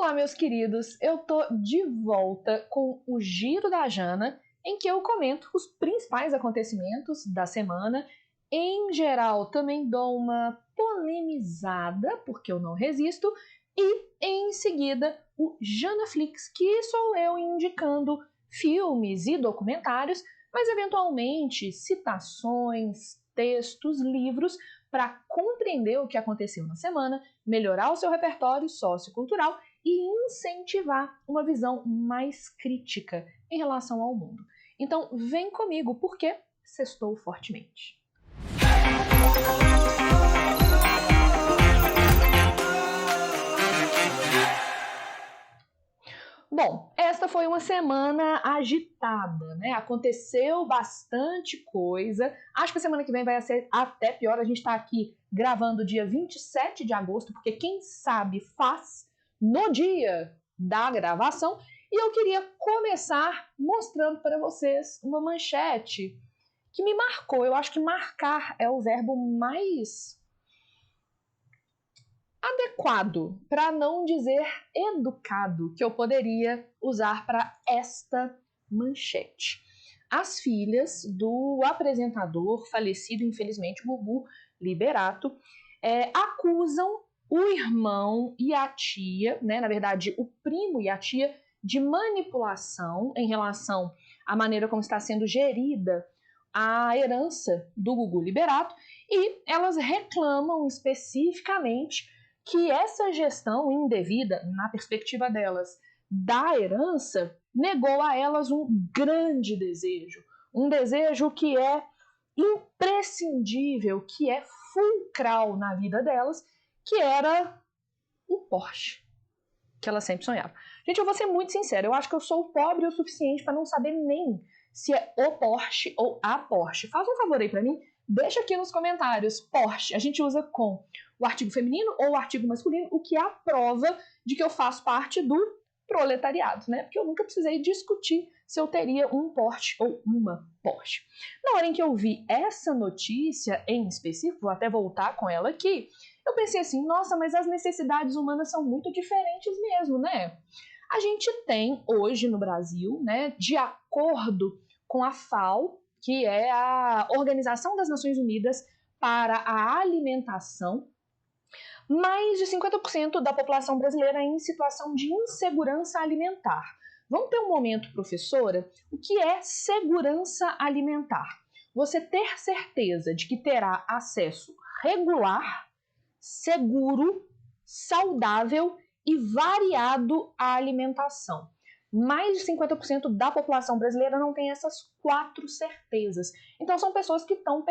Olá, meus queridos! Eu tô de volta com o Giro da Jana, em que eu comento os principais acontecimentos da semana. Em geral, também dou uma polemizada, porque eu não resisto, e em seguida o Janaflix, que sou eu indicando filmes e documentários, mas eventualmente citações, textos, livros, para compreender o que aconteceu na semana, melhorar o seu repertório sociocultural e incentivar uma visão mais crítica em relação ao mundo. Então, vem comigo, porque sextou fortemente. Bom, esta foi uma semana agitada, né? Aconteceu bastante coisa. Acho que a semana que vem vai ser até pior. A gente está aqui gravando dia 27 de agosto, porque quem sabe faz no dia da gravação. E eu queria começar mostrando para vocês uma manchete que me marcou. Eu acho que marcar é o verbo mais adequado, para não dizer educado, que eu poderia usar para esta manchete. As filhas do apresentador falecido, infelizmente, Gugu Liberato, acusam o irmão e a tia, né, na verdade, o primo e a tia, de manipulação em relação à maneira como está sendo gerida a herança do Gugu Liberato, e elas reclamam especificamente que essa gestão indevida, na perspectiva delas, da herança, negou a elas um grande desejo. Um desejo que é imprescindível, que é fulcral na vida delas, que era o Porsche, que elas sempre sonhavam. Gente, eu vou ser muito sincera, eu acho que eu sou pobre o suficiente para não saber nem se é o Porsche ou a Porsche. Faz um favor aí para mim, deixa aqui nos comentários, Porsche, a gente usa com o artigo feminino ou o artigo masculino, o que é a prova de que eu faço parte do proletariado, né? Porque eu nunca precisei discutir se eu teria um Porsche ou uma Porsche. Na hora em que eu vi essa notícia em específico, vou até voltar com ela aqui, eu pensei assim, nossa, mas as necessidades humanas são muito diferentes mesmo, né? A gente tem hoje no Brasil, né, de acordo com a FAO, que é a Organização das Nações Unidas para a Alimentação, mais de 50% da população brasileira em situação de insegurança alimentar. Vamos ter um momento, professora? O que é segurança alimentar? Você ter certeza de que terá acesso regular, seguro, saudável e variado à alimentação. Mais de 50% da população brasileira não tem essas 4 certezas. Então são pessoas que estão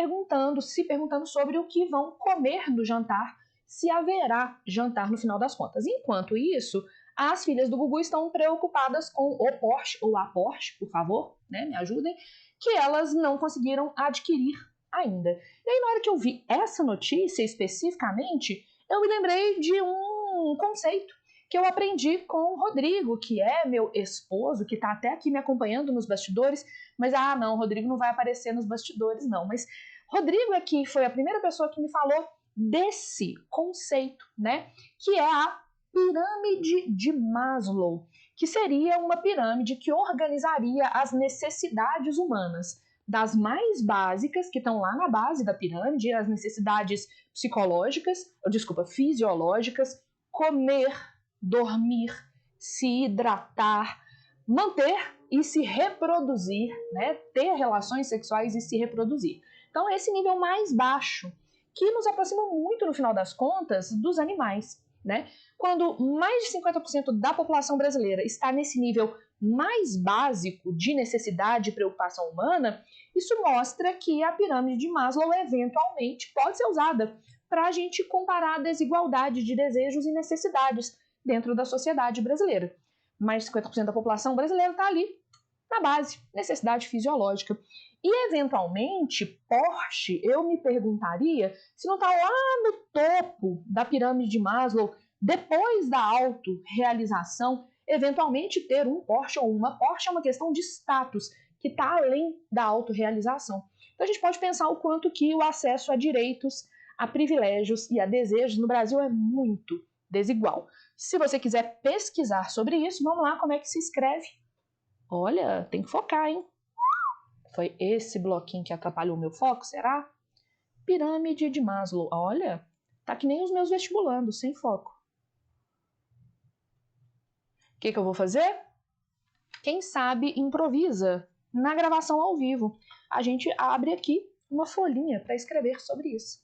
se perguntando sobre o que vão comer no jantar, se haverá jantar no final das contas. Enquanto isso, as filhas do Gugu estão preocupadas com o Porsche, ou a Porsche, por favor, né, me ajudem, que elas não conseguiram adquirir ainda. E aí, na hora que eu vi essa notícia especificamente, eu me lembrei de um conceito que eu aprendi com o Rodrigo, que é meu esposo, que está até aqui me acompanhando nos bastidores, mas não, o Rodrigo não vai aparecer nos bastidores não, mas Rodrigo aqui foi a primeira pessoa que me falou desse conceito, né, que é a pirâmide de Maslow, que seria uma pirâmide que organizaria as necessidades humanas, das mais básicas, que estão lá na base da pirâmide, as necessidades fisiológicas, comer, dormir, se hidratar, manter e se reproduzir, né? Ter relações sexuais e se reproduzir. Então, esse nível mais baixo, que nos aproxima muito, no final das contas, dos animais, né? Quando mais de 50% da população brasileira está nesse nível mais básico de necessidade e preocupação humana, isso mostra que a pirâmide de Maslow eventualmente pode ser usada para a gente comparar a desigualdade de desejos e necessidades dentro da sociedade brasileira. Mais de 50% da população brasileira está ali na base, necessidade fisiológica. E, eventualmente, Porsche, eu me perguntaria se não está lá no topo da pirâmide de Maslow, depois da autorrealização, eventualmente ter um Porsche ou uma Porsche é uma questão de status, que está além da autorrealização. Então a gente pode pensar o quanto que o acesso a direitos, a privilégios e a desejos no Brasil é muito desigual. Se você quiser pesquisar sobre isso, vamos lá, como é que se escreve? Olha, tem que focar, hein? Foi esse bloquinho que atrapalhou o meu foco, será? Pirâmide de Maslow. Olha, tá que nem os meus vestibulandos, sem foco. O que eu vou fazer? Quem sabe improvisa na gravação ao vivo. A gente abre aqui uma folhinha para escrever sobre isso.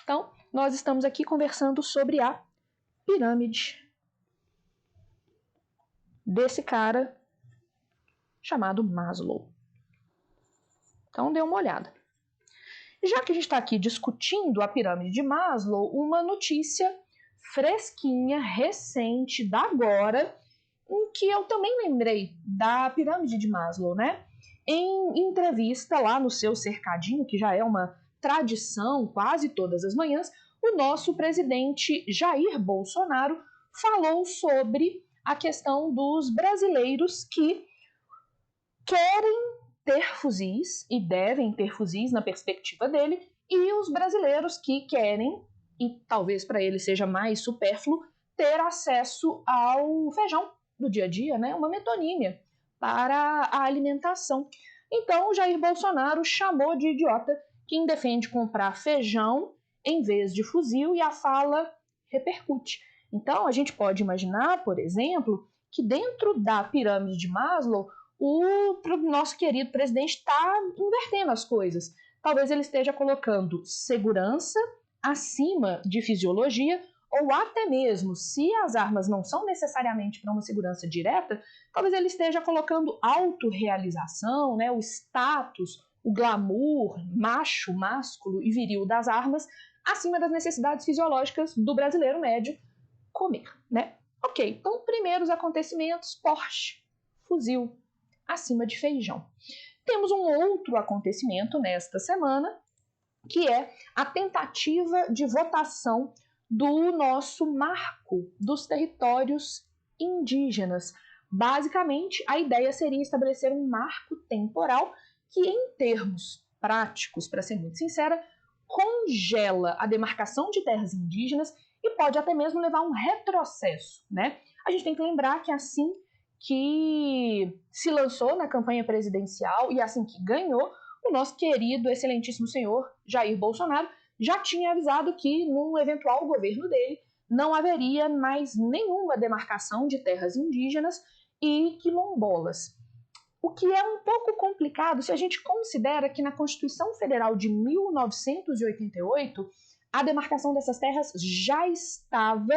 Então, nós estamos aqui conversando sobre a pirâmide desse cara chamado Maslow. Então, dê uma olhada. Já que a gente está aqui discutindo a pirâmide de Maslow, uma notícia fresquinha, recente, da agora, em que eu também lembrei da pirâmide de Maslow, né? Em entrevista lá no seu cercadinho, que já é uma tradição quase todas as manhãs, o nosso presidente Jair Bolsonaro falou sobre a questão dos brasileiros que querem ter fuzis e devem ter fuzis na perspectiva dele, e os brasileiros que querem, e talvez para ele seja mais supérfluo, ter acesso ao feijão do dia a dia, né? Uma metonímia para a alimentação. Então, o Jair Bolsonaro chamou de idiota quem defende comprar feijão em vez de fuzil, e a fala repercute. Então, a gente pode imaginar, por exemplo, que dentro da pirâmide de Maslow, o nosso querido presidente está invertendo as coisas. Talvez ele esteja colocando segurança acima de fisiologia, ou até mesmo, se as armas não são necessariamente para uma segurança direta, talvez ele esteja colocando autorrealização, né, o status, o glamour macho, másculo e viril das armas acima das necessidades fisiológicas do brasileiro médio comer, né? Ok, então primeiros acontecimentos, Porsche, fuzil, acima de feijão. Temos um outro acontecimento nesta semana, que é a tentativa de votação do nosso marco dos territórios indígenas. Basicamente, a ideia seria estabelecer um marco temporal que, em termos práticos, para ser muito sincera, congela a demarcação de terras indígenas e pode até mesmo levar a um retrocesso, né? A gente tem que lembrar que assim que se lançou na campanha presidencial e assim que ganhou, o nosso querido, excelentíssimo senhor Jair Bolsonaro já tinha avisado que, num eventual governo dele, não haveria mais nenhuma demarcação de terras indígenas e quilombolas. O que é um pouco complicado se a gente considera que na Constituição Federal de 1988 a demarcação dessas terras já estava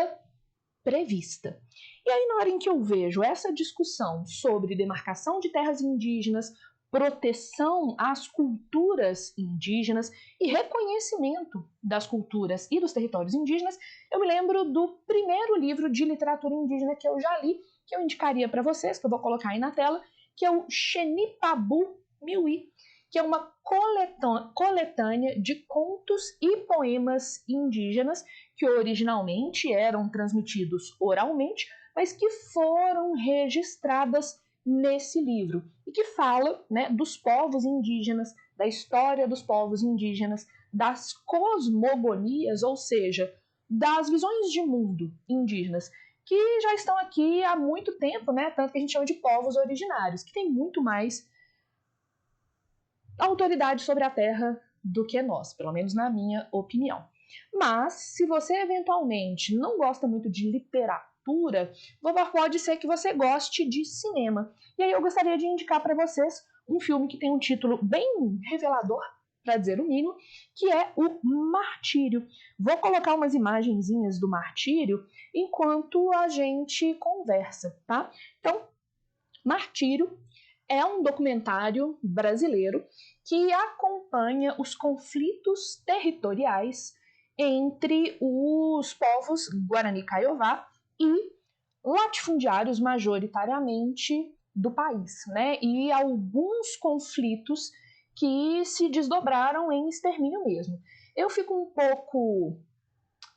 prevista. E aí, na hora em que eu vejo essa discussão sobre demarcação de terras indígenas, proteção às culturas indígenas e reconhecimento das culturas e dos territórios indígenas, eu me lembro do primeiro livro de literatura indígena que eu já li, que eu indicaria para vocês, que eu vou colocar aí na tela, que é o Xenipabu Miuí, que é uma coletânea de contos e poemas indígenas que originalmente eram transmitidos oralmente, mas que foram registradas nesse livro e que fala, né, dos povos indígenas, da história dos povos indígenas, das cosmogonias, ou seja, das visões de mundo indígenas, que já estão aqui há muito tempo, né, tanto que a gente chama de povos originários, que tem muito mais autoridade sobre a Terra do que nós, pelo menos na minha opinião. Mas, se você eventualmente não gosta muito de literatura, pode ser que você goste de cinema. E aí eu gostaria de indicar para vocês um filme que tem um título bem revelador, para dizer o mínimo, que é o Martírio. Vou colocar umas imagenzinhas do Martírio enquanto a gente conversa, tá? Então, Martírio é um documentário brasileiro que acompanha os conflitos territoriais entre os povos Guarani-Kaiowá e latifundiários majoritariamente do país, né? E alguns conflitos que se desdobraram em extermínio mesmo. Eu fico um pouco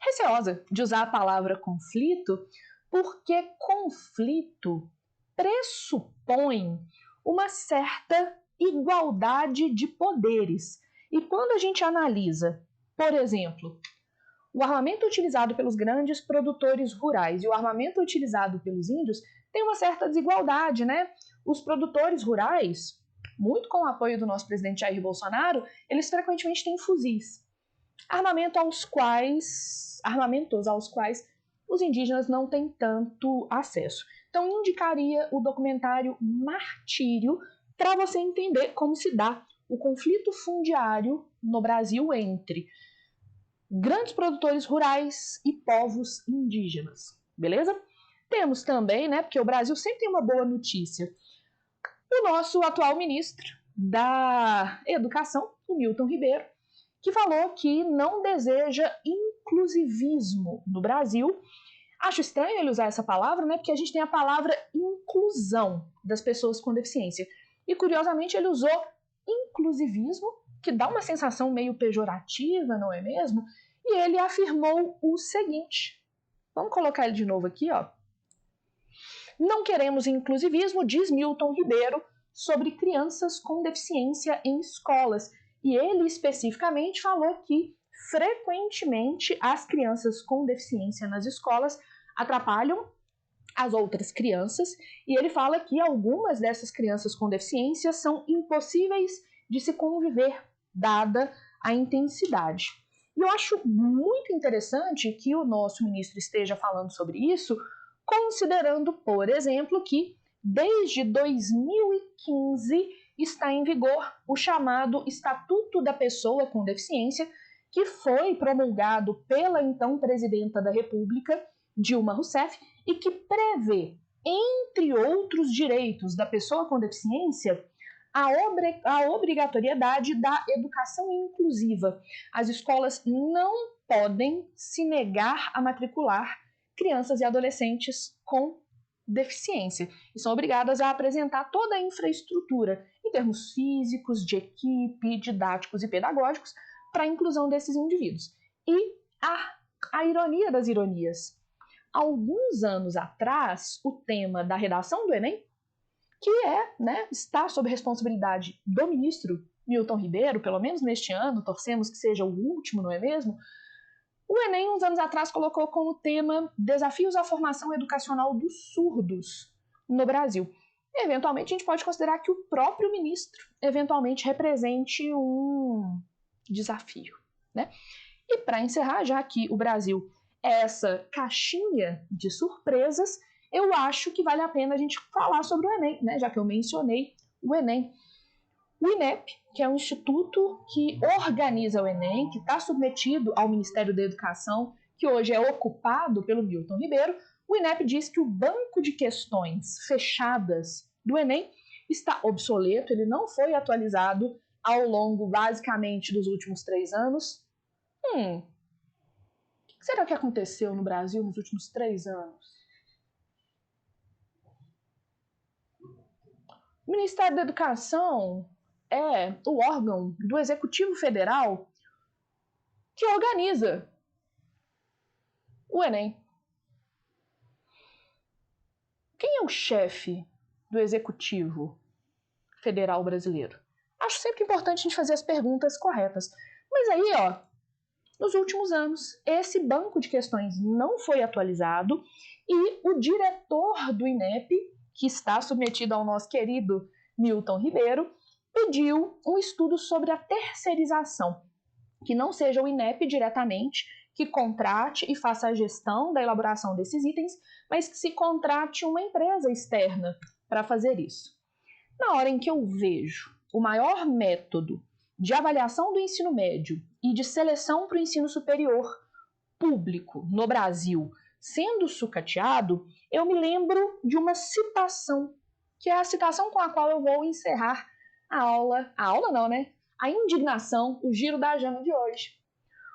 receosa de usar a palavra conflito, porque conflito pressupõe uma certa igualdade de poderes. E quando a gente analisa, por exemplo, O armamento utilizado pelos grandes produtores rurais e o armamento utilizado pelos índios tem uma certa desigualdade, né? Os produtores rurais, muito com o apoio do nosso presidente Jair Bolsonaro, eles frequentemente têm fuzis, armamentos aos quais os indígenas não têm tanto acesso. Então, indicaria o documentário Martírio para você entender como se dá o conflito fundiário no Brasil entre grandes produtores rurais e povos indígenas, beleza? Temos também, né, porque o Brasil sempre tem uma boa notícia, o nosso atual ministro da Educação, o Milton Ribeiro, que falou que não deseja inclusivismo no Brasil. Acho estranho ele usar essa palavra, né, porque a gente tem a palavra inclusão das pessoas com deficiência. E, curiosamente, ele usou inclusivismo, que dá uma sensação meio pejorativa, não é mesmo? E ele afirmou o seguinte. Vamos colocar ele de novo aqui, ó. Não queremos inclusivismo, diz Milton Ribeiro, sobre crianças com deficiência em escolas. E ele especificamente falou que, frequentemente, as crianças com deficiência nas escolas atrapalham as outras crianças, e ele fala que algumas dessas crianças com deficiência são impossíveis de se conviver, dada a intensidade. E eu acho muito interessante que o nosso ministro esteja falando sobre isso, considerando, por exemplo, que desde 2015 está em vigor o chamado Estatuto da Pessoa com Deficiência, que foi promulgado pela então presidenta da República, Dilma Rousseff, e que prevê, entre outros direitos da pessoa com deficiência, a obrigatoriedade da educação inclusiva. As escolas não podem se negar a matricular crianças e adolescentes com deficiência e são obrigadas a apresentar toda a infraestrutura em termos físicos, de equipe, didáticos e pedagógicos para a inclusão desses indivíduos. E a ironia das ironias, alguns anos atrás, o tema da redação do Enem, que está sob responsabilidade do ministro Milton Ribeiro, pelo menos neste ano, torcemos que seja o último, não é mesmo? O Enem, uns anos atrás, colocou como tema Desafios à Formação Educacional dos Surdos no Brasil. Eventualmente, a gente pode considerar que o próprio ministro, eventualmente, represente um desafio, né? E para encerrar, já que o Brasil é essa caixinha de surpresas, eu acho que vale a pena a gente falar sobre o Enem, né? Já que eu mencionei o Enem. O INEP, que é um instituto que organiza o Enem, que está submetido ao Ministério da Educação, que hoje é ocupado pelo Milton Ribeiro, o INEP diz que o banco de questões fechadas do Enem está obsoleto, ele não foi atualizado ao longo, basicamente, dos últimos 3 anos. O que será que aconteceu no Brasil nos últimos 3 anos? O Ministério da Educação é o órgão do Executivo Federal que organiza o Enem. Quem é o chefe do Executivo Federal brasileiro? Acho sempre importante a gente fazer as perguntas corretas. Mas aí, ó, nos últimos anos, esse banco de questões não foi atualizado e o diretor do INEP, que está submetido ao nosso querido Milton Ribeiro, pediu um estudo sobre a terceirização, que não seja o INEP diretamente que contrate e faça a gestão da elaboração desses itens, mas que se contrate uma empresa externa para fazer isso. Na hora em que eu vejo o maior método de avaliação do ensino médio e de seleção para o ensino superior público no Brasil sendo sucateado, eu me lembro de uma citação, que é a citação com a qual eu vou encerrar a indignação, o giro da Jana de hoje.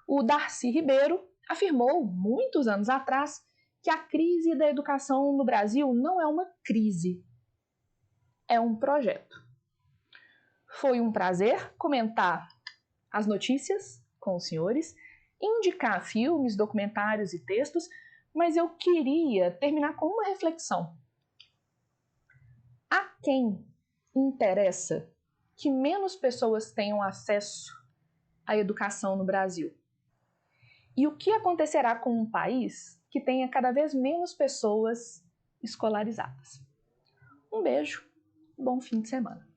O Darcy Ribeiro afirmou, muitos anos atrás, que a crise da educação no Brasil não é uma crise, é um projeto. Foi um prazer comentar as notícias com os senhores, indicar filmes, documentários e textos, mas eu queria terminar com uma reflexão. A quem interessa que menos pessoas tenham acesso à educação no Brasil? E o que acontecerá com um país que tenha cada vez menos pessoas escolarizadas? Um beijo, bom fim de semana.